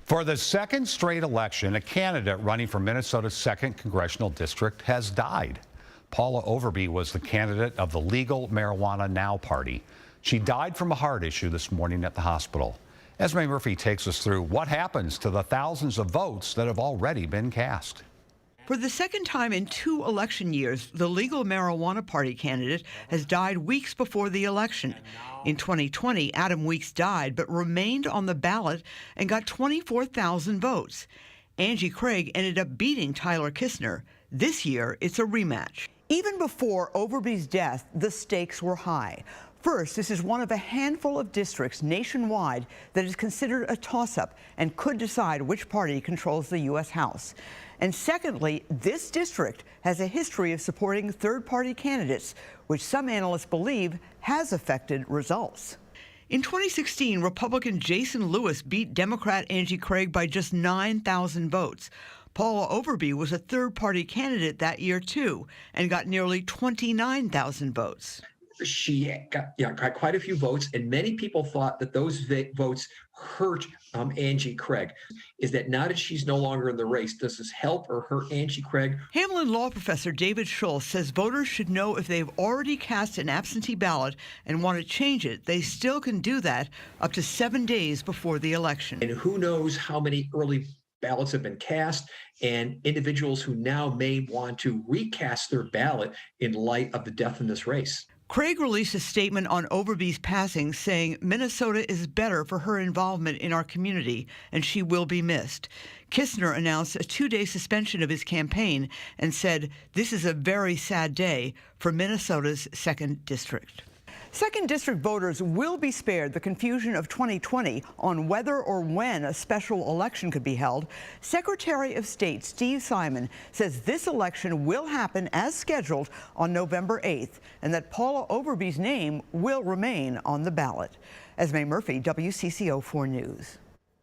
For the second straight election, a candidate running for Minnesota's 2nd congressional district has died. Paula Overby was the candidate of the Legal Marijuana Now party. She died from a heart issue this morning at the hospital. Esme Murphy takes us through what happens to the thousands of votes that have already been cast. For the second time in 2 election years, the Legal Marijuana Party candidate has died weeks before the election. In 2020, Adam Weeks died but remained on the ballot and got 24,000 votes. Angie Craig ended up beating Tyler Kistner. This year, it's a rematch. Even before Overby's death, the stakes were high. First, this is one of a handful of districts nationwide that is considered a toss-up and could decide which party controls the U.S. House. And secondly, this district has a history of supporting third-party candidates, which some analysts believe has affected results. In 2016, Republican Jason Lewis beat Democrat Angie Craig by just 9,000 votes. Paula Overby was a third-party candidate that year, too, and got nearly 29,000 votes. She got quite a few votes, and many people thought that those votes hurt Angie Craig. Is that now that she's no longer in the race, does this help or hurt Angie Craig? Hamlin law professor David Schultz says voters should know if they've already cast an absentee ballot and want to change it, they still can do that up to 7 days before the election. And who knows how many early ballots have been cast, and individuals who now may want to recast their ballot in light of the death in this race. Craig released a statement on Overby's passing saying Minnesota is better for her involvement in our community and she will be missed. Kistner announced a 2-day suspension of his campaign and said this is a very sad day for Minnesota's 2nd district. 2nd District voters will be spared the confusion of 2020 on whether or when a special election could be held. Secretary of State Steve Simon says this election will happen as scheduled on November 8th and that Paula Overby's name will remain on the ballot. Esme Murphy, WCCO 4 News.